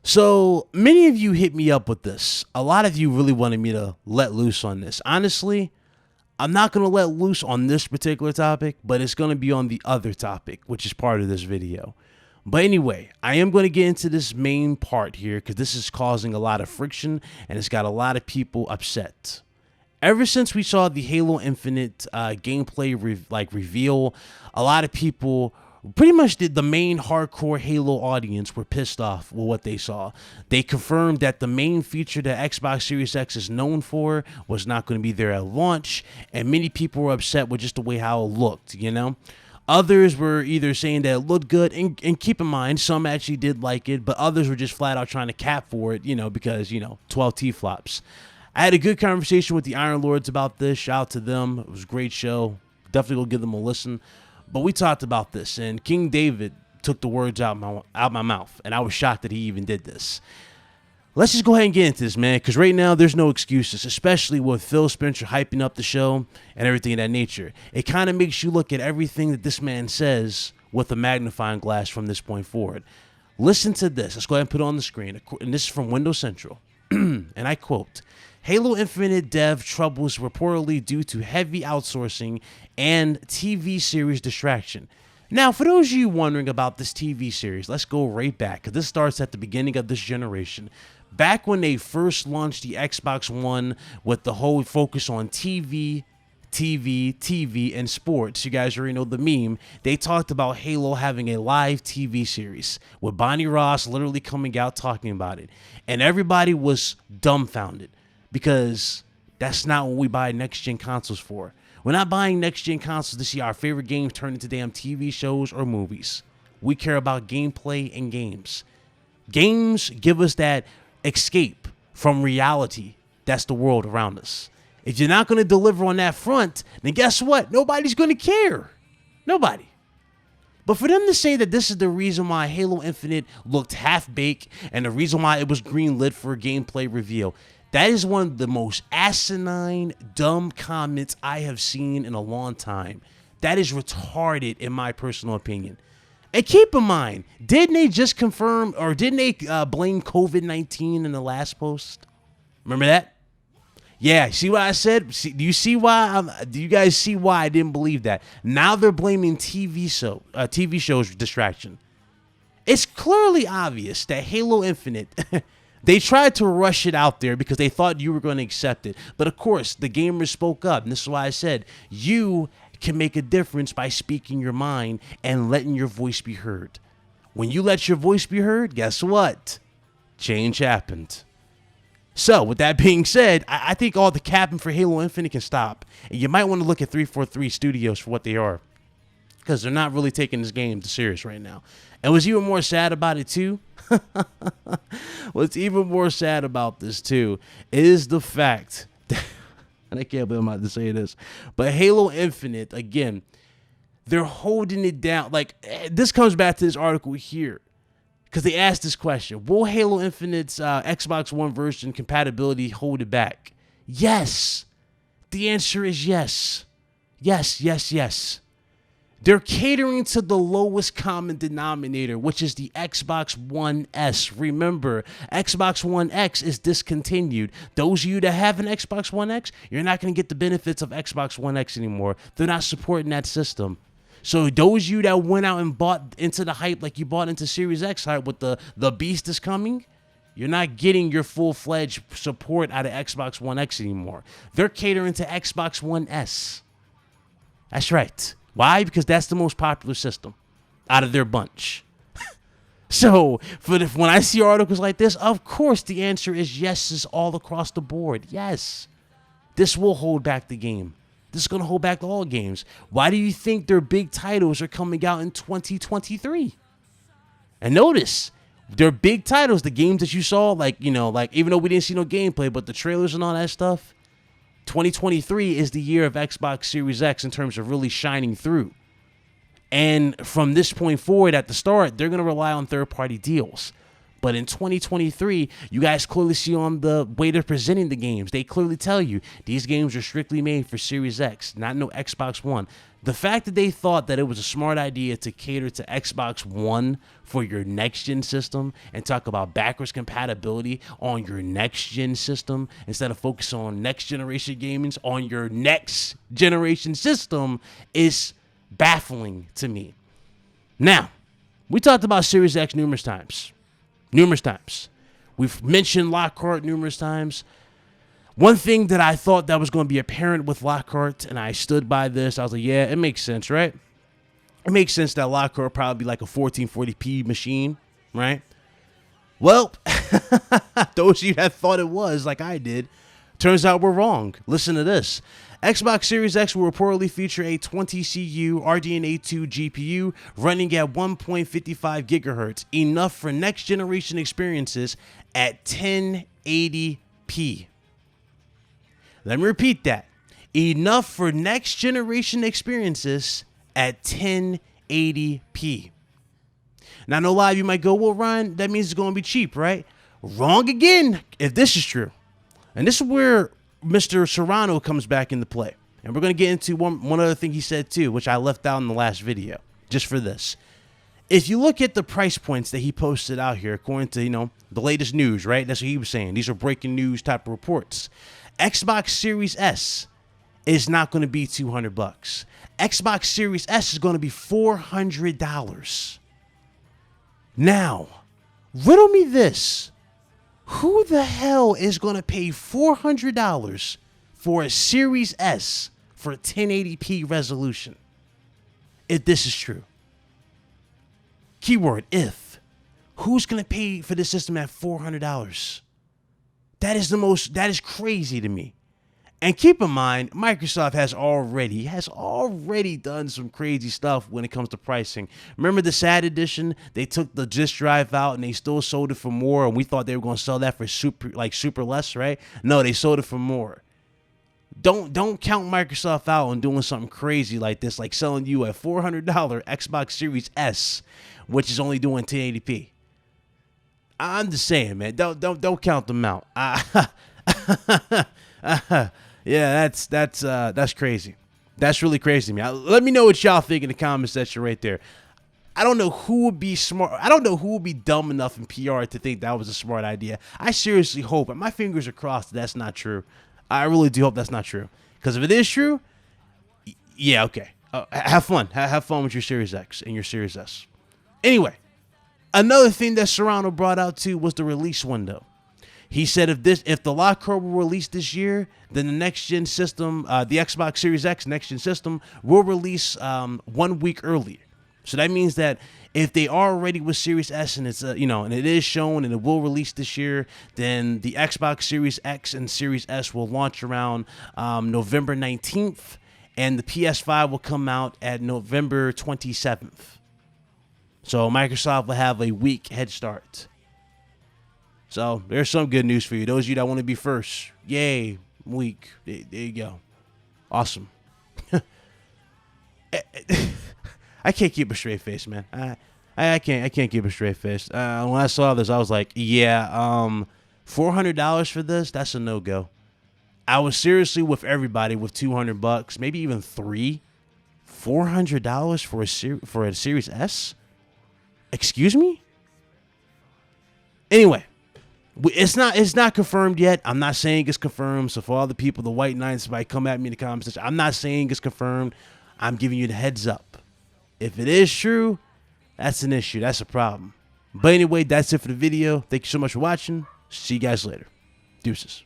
So many of you hit me up with this. A lot of you really wanted me to let loose on this. Honestly, I'm not going to let loose on this particular topic, but it's going to be on the other topic, which is part of this video. But anyway, I am going to get into this main part here because this is causing a lot of friction and it's got a lot of people upset. Ever since we saw the Halo Infinite gameplay reveal, a lot of people, pretty much the main hardcore Halo audience, were pissed off with what they saw. They confirmed that the main feature that Xbox Series X is known for was not going to be there at launch, and many people were upset with just the way how it looked, you know? Others were either saying that it looked good, and keep in mind, some actually did like it, but others were just flat out trying to cap for it, you know, because, 12 T-flops. I had a good conversation with the Iron Lords about this. Shout out to them. It was a great show. Definitely go give them a listen. But we talked about this, and King David took the words out my mouth, and I was shocked that he even did this. Let's just go ahead and get into this, man, because right now there's no excuses, especially with Phil Spencer hyping up the show and everything of that nature. It kind of makes you look at everything that this man says with a magnifying glass from this point forward. Listen to this. Let's go ahead and put it on the screen, and this is from Windows Central, and I quote, "Halo Infinite dev troubles reportedly due to heavy outsourcing and TV series distraction." Now, for those of you wondering about this TV series, let's go right back, because this starts at the beginning of this generation. Back when they first launched the Xbox One with the whole focus on TV, and sports, you guys already know the meme, they talked about Halo having a live TV series with Bonnie Ross literally coming out talking about it. And everybody was dumbfounded, because that's not what we buy next-gen consoles for. We're not buying next-gen consoles to see our favorite games turn into damn TV shows or movies. We care about gameplay and games. Games give us that escape from reality. That's the world around us. If you're not going to deliver on that front, then guess what? Nobody's going to care. Nobody. But for them to say that this is the reason why Halo Infinite looked half-baked and the reason why it was greenlit for a gameplay reveal, that is one of the most asinine, dumb comments I have seen in a long time. That is retarded, in my personal opinion. And keep in mind, didn't they just confirm, or didn't they blame COVID-19 in the last post? Remember that? Yeah, see what I said? Do you see why? Do you guys see why I didn't believe that? Now they're blaming TV shows distraction. It's clearly obvious that Halo Infinite... They tried to rush it out there because they thought you were going to accept it. But of course, the gamers spoke up. And this is why I said, you can make a difference by speaking your mind and letting your voice be heard. When you let your voice be heard, guess what? Change happened. So with that being said, I think all the capping for Halo Infinite can stop. And you might want to look at 343 Studios for what they are, because they're not really taking this game serious right now. And what's even more sad about it too, what's even more sad about this too, is the fact that, and I can't believe I'm about to say this, but Halo Infinite, again, they're holding it down. Like, this comes back to this article here, because they asked this question: will Halo Infinite's Xbox One version compatibility hold it back? Yes. The answer is yes. Yes, yes, yes. They're catering to the lowest common denominator, which is the Xbox One S. Remember, Xbox One X is discontinued. Those of you that have an Xbox One X, you're not going to get the benefits of Xbox One X anymore. They're not supporting that system. So those of you that went out and bought into the hype like you bought into Series X hype with the beast is coming, you're not getting your full-fledged support out of Xbox One X anymore. They're catering to Xbox One S. That's right. Why? Because that's the most popular system out of their bunch. So when I see articles like this, of course the answer is yes, is all across the board. Yes. This will hold back the game. This is going to hold back all games. Why do you think their big titles are coming out in 2023? And notice, their big titles, the games that you saw, like even though we didn't see no gameplay, but the trailers and all that stuff, 2023 is the year of Xbox Series X in terms of really shining through. And from this point forward, at the start, they're going to rely on third-party deals. But in 2023, you guys clearly see on the way they're presenting the games, they clearly tell you these games are strictly made for Series X, not no Xbox One. The fact that they thought that it was a smart idea to cater to Xbox One for your next-gen system and talk about backwards compatibility on your next-gen system instead of focusing on next-generation gaming on your next-generation system is baffling to me. Now, we talked about Series X numerous times. We've mentioned Lockhart numerous times. One thing that I thought that was going to be apparent with Lockhart, and I stood by this, I was like, yeah, it makes sense, right? It makes sense that Lockhart probably be like a 1440p machine, right? Well, those of you that thought it was, like I did, turns out we're wrong. Listen to this. Xbox Series X will reportedly feature a 20 CU RDNA 2 GPU running at 1.55 gigahertz, enough for next generation experiences at 1080p. Let me repeat that. Enough for next generation experiences at 1080p. Now, I know a lot of you might go, well, Ryan, that means it's going to be cheap, right? Wrong again, if this is true. And this is where Mr. Serrano comes back into play. And we're going to get into one other thing he said too, which I left out in the last video, just for this. If you look at the price points that he posted out here, according to, the latest news, right? That's what he was saying. These are breaking news type of reports. Xbox Series S is not going to be $200. Xbox Series S is going to be $400. Now, riddle me this. Who the hell is going to pay $400 for a Series S for 1080p resolution? If this is true. Keyword, if. Who's going to pay for this system at $400? That is crazy to me. And keep in mind, Microsoft has already done some crazy stuff when it comes to pricing. Remember the SAD edition? They took the disk drive out and they still sold it for more, and we thought they were going to sell that for super less, right? No, they sold it for more. Don't count Microsoft out on doing something crazy like this, like selling you a $400 Xbox Series S, which is only doing 1080p. I'm just saying, man. Don't count them out. Yeah, that's crazy. That's really crazy to me. Let me know what y'all think in the comment section right there. I don't know who would be smart. I don't know who would be dumb enough in PR to think that was a smart idea. I seriously hope, and my fingers are crossed, that's not true. I really do hope that's not true. Because if it is true, yeah, okay. Have fun. Have fun with your Series X and your Series S. Anyway, another thing that Serrano brought out too was the release window. He said if the Lockhart will release this year, then the next gen system, the Xbox Series X next gen system, will release 1 week earlier. So that means that if they are already with Series S and it's and it is shown and it will release this year, then the Xbox Series X and Series S will launch around November 19th, and the PS5 will come out at November 27th. So Microsoft will have a week head start. So there's some good news for you. Those of you that want to be first, yay, week. There you go. Awesome. I can't keep a straight face, man. I can't keep a straight face. When I saw this, I was like, yeah, $400 for this, that's a no-go. I was seriously with everybody with $200, maybe even $400 for a Series S? Excuse me? Anyway, it's not confirmed yet. I'm not saying it's confirmed. So for all the people, the white knights might come at me in the comments section. I'm not saying it's confirmed. I'm giving you the heads up. If it is true, that's an issue. That's a problem. But anyway, that's it for the video. Thank you so much for watching. See you guys later. Deuces.